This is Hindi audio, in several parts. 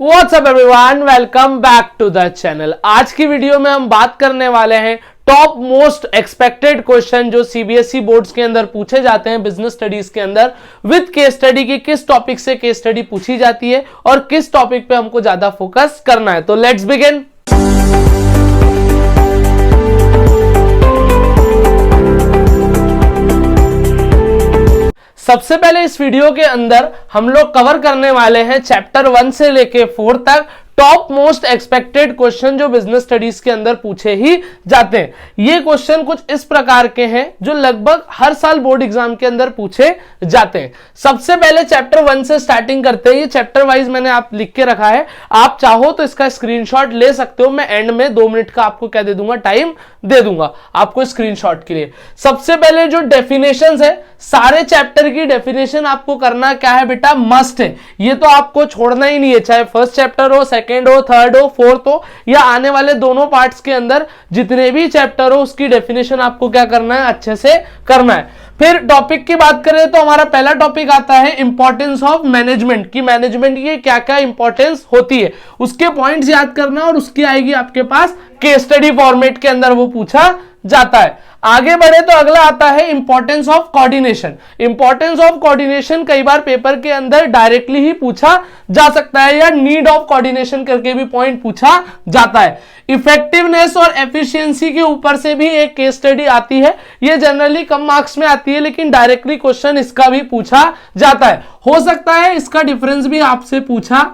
WhatsApp everyone, welcome back to the channel. आज की वीडियो में हम बात करने वाले हैं टॉप मोस्ट एक्सपेक्टेड क्वेश्चन जो सीबीएसई बोर्ड्स के अंदर पूछे जाते हैं बिजनेस स्टडीज के अंदर, विद केस स्टडी की किस टॉपिक से केस स्टडी पूछी जाती है और किस टॉपिक पे हमको ज्यादा फोकस करना है। तो लेट्स बिगिन। सबसे पहले इस वीडियो के अंदर हम लोग कवर करने वाले हैं चैप्टर 1 से लेके 4 तक टॉप मोस्ट एक्सपेक्टेड क्वेश्चन जो बिजनेस स्टडीज के अंदर पूछे ही जाते हैं। ये क्वेश्चन कुछ इस प्रकार के हैं जो लगभग हर साल बोर्ड एग्जाम के अंदर पूछे जाते हैं। सबसे पहले चैप्टर 1 से स्टार्टिंग करते हैं। ये चैप्टर वाइज मैंने आप लिख के रखा है, आप चाहो तो इसका स्क्रीनशॉट ले सकते हो। मैं एंड में 2 मिनट का आपको क्या दे दूंगा, टाइम दे दूंगा आपको स्क्रीनशॉट के लिए। सबसे पहले जो डेफिनेशंस है, सारे चैप्टर की डेफिनेशन आपको करना क्या है बेटा, मस्ट है। ये तो आपको छोड़ना ही नहीं है, चाहे फर्स्ट चैप्टर हो, सेकेंड हो, थर्ड हो, फोर्थ हो, या आने वाले दोनों पार्ट्स के अंदर जितने भी चैप्टर हो उसकी डेफिनेशन आपको क्या करना है, अच्छे से करना है। फिर टॉपिक की बात करें तो हमारा पहला टॉपिक आता है इंपॉर्टेंस ऑफ मैनेजमेंट, की मैनेजमेंट की क्या क्या इंपॉर्टेंस होती है, उसके पॉइंट्स याद करना और उसकी आएगी आपके पास केस स्टडी फॉर्मेट के अंदर वो पूछा जाता है। आगे बढ़े तो अगला आता है importance of coordination. Importance of coordination कई बार पेपर के अंदर डायरेक्टली ही पूछा जा सकता है या नीड ऑफ कोऑर्डिनेशन करके भी पॉइंट पूछा जाता है। इफेक्टिवनेस और एफिशिएंसी के ऊपर से भी एक केस स्टडी आती है, ये जनरली कम मार्क्स में आती है लेकिन डायरेक्टली क्वेश्चन इसका भी पूछा जाता है। हो सकता है इसका डिफरेंस भी आपसे पूछा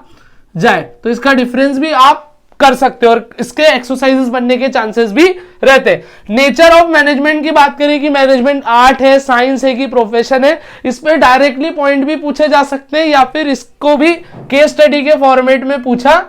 जाए, तो इसका डिफरेंस भी आप कर सकते हो और इसके एक्सरसाइजेस बनने के चांसेस भी रहते हैं। नेचर ऑफ मैनेजमेंट की बात करें कि मैनेजमेंट आर्ट है, साइंस है कि प्रोफेशन है, इस पे डायरेक्टली पॉइंट भी पूछे जा सकते हैं या फिर इसको भी केस स्टडी के फॉर्मेट में पूछा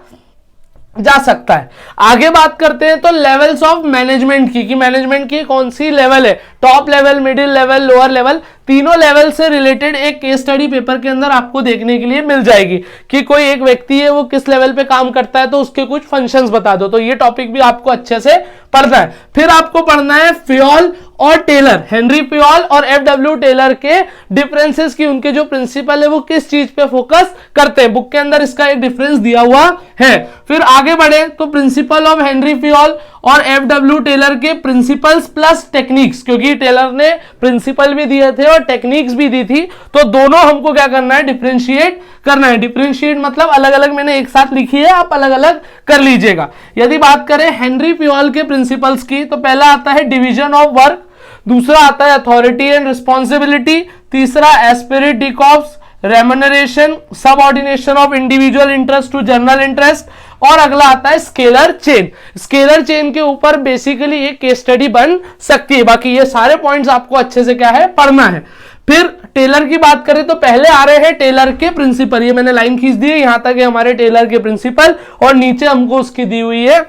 जा सकता है। आगे बात करते हैं तो लेवल्स ऑफ मैनेजमेंट की मैनेजमेंट की कौन सी लेवल है, top level, middle level, lower level, तीनों लेवल से रिलेटेड एक केस स्टडी पेपर के अंदर आपको देखने के लिए मिल जाएगी कि कोई एक व्यक्ति है वो किस लेवल पे काम करता है तो उसके कुछ फंक्शंस बता दो। तो ये टॉपिक भी आपको अच्छे से पढ़ना है। फिर आपको पढ़ना है फियोल और टेलर, हेनरी फियोल और एफडब्ल्यू टेलर के डिफरेंसेस की, उनके जो प्रिंसिपल है वो किस चीज पे फोकस करते हैं। बुक के अंदर इसका एक डिफरेंस दिया हुआ है। फिर आगे बढ़े तो प्रिंसिपल ऑफ हेनरी फियोल और एफडब्ल्यू टेलर के प्रिंसिपल्स प्लस टेक्निक्स, क्योंकि टेलर ने प्रिंसिपल भी दिए थे और टेक्निक्स भी दी थी, तो दोनों हमको क्या करना है, डिफरेंशिएट करना है। डिफरेंशिएट मतलब अलग अलग मैंने एक साथ लिखी है, आप अलग अलग कर लीजिएगा। यदि बात करें हेनरी फियोल के प्रिंसिपल्स की तो पहला आता है डिवीजन ऑफ वर्क, दूसरा आता है अथॉरिटी एंड रिस्पॉन्सिबिलिटी, तीसरा esprit de corps, remuneration, subordination of individual interest to general interest, और अगला आता है स्केलर चेन। स्केलर चेन के ऊपर बेसिकली एक केस स्टडी बन सकती है। बाकी ये सारे पॉइंट्स आपको अच्छे से क्या है, पढ़ना है। फिर टेलर की बात करें तो पहले आ रहे हैं टेलर के प्रिंसिपल, ये मैंने लाइन खींच दी है, यहां तक है हमारे टेलर के प्रिंसिपल और नीचे हमको उसकी दी हुई है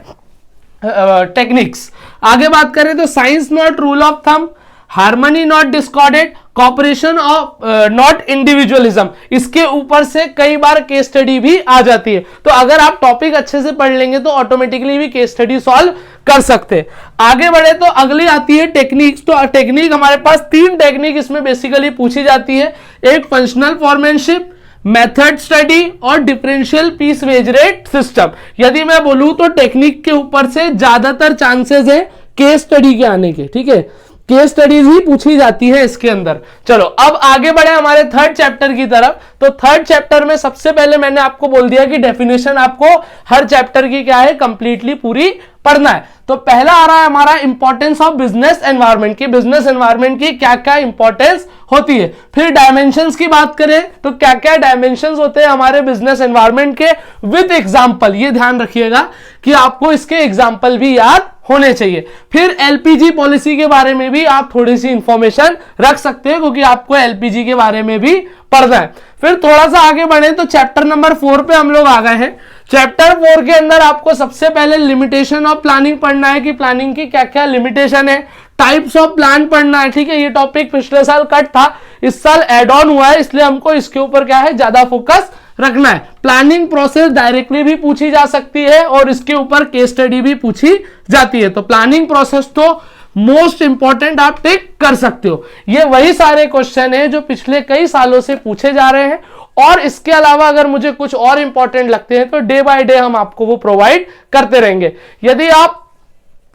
टेक्निक्स। आगे बात करें तो science not rule of thumb, harmony not discorded, cooperation of not individualism, इसके ऊपर से कई बार केस स्टडी भी आ जाती है। तो अगर आप टॉपिक अच्छे से पढ़ लेंगे तो ऑटोमेटिकली भी केस स्टडी सॉल्व कर सकते हैं। आगे बढ़े तो अगली आती है टेक्निक्स। तो टेक्निक हमारे पास 3 टेक्निक इसमें बेसिकली पूछी जाती है, एक फंक्शनल फॉर्मेनशिप, मेथड स्टडी और differential piece wage rate system. यदि मैं बोलूं तो टेक्निक के ऊपर से ज्यादातर चांसेस है केस स्टडी के आने के, ठीक है, केस स्टडीज ही पूछी जाती है इसके अंदर। चलो अब आगे बढ़े हमारे थर्ड चैप्टर की तरफ। तो थर्ड चैप्टर में सबसे पहले मैंने आपको बोल दिया कि डेफिनेशन आपको हर चैप्टर की क्या है, कंप्लीटली पूरी पढ़ना है। तो पहला आ रहा है हमारा इंपॉर्टेंस ऑफ बिजनेस एनवायरनमेंट की, बिजनेस एनवायरनमेंट की क्या क्या इंपॉर्टेंस होती है। फिर डायमेंशंस की बात करें तो क्या क्या डायमेंशंस होते हैं हमारे बिजनेस एनवायरनमेंट के, विद एग्जांपल। ये ध्यान रखिएगा कि आपको इसके एग्जांपल भी याद होने चाहिए। फिर एलपीजी पॉलिसी के बारे में भी आप थोड़ी सी इंफॉर्मेशन रख सकते हैं क्योंकि आपको एलपीजी के बारे में भी पढ़ना है। फिर थोड़ा सा आगे बढ़े तो चैप्टर नंबर 4 पे हम लोग आ गए हैं। चैप्टर 4 के अंदर आपको सबसे पहले लिमिटेशन ऑफ प्लानिंग पढ़ना है कि प्लानिंग की क्या क्या लिमिटेशन है, टाइप्स ऑफ प्लान पढ़ना है, ठीक है। ये टॉपिक पिछले साल कट था, इस साल एड ऑन हुआ है, इसलिए हमको इसके ऊपर क्या है, ज्यादा फोकस रखना है। प्लानिंग प्रोसेस डायरेक्टली भी पूछी जा सकती है और इसके ऊपर केस स्टडी भी पूछी जाती है। तो प्लानिंग प्रोसेस तो मोस्ट इंपॉर्टेंट आप टिक कर सकते हो। ये वही सारे क्वेश्चन है जो पिछले कई सालों से पूछे जा रहे हैं और इसके अलावा अगर मुझे कुछ और इंपॉर्टेंट लगते हैं तो डे बाय डे हम आपको वो प्रोवाइड करते रहेंगे। यदि आप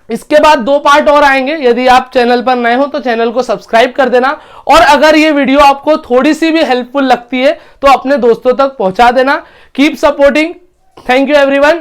इसके बाद 2 पार्ट और आएंगे, यदि आप चैनल पर नए हो तो चैनल को सब्सक्राइब कर देना, और अगर ये वीडियो आपको थोड़ी सी भी हेल्पफुल लगती है तो अपने दोस्तों तक पहुंचा देना। Keep supporting. Thank you everyone.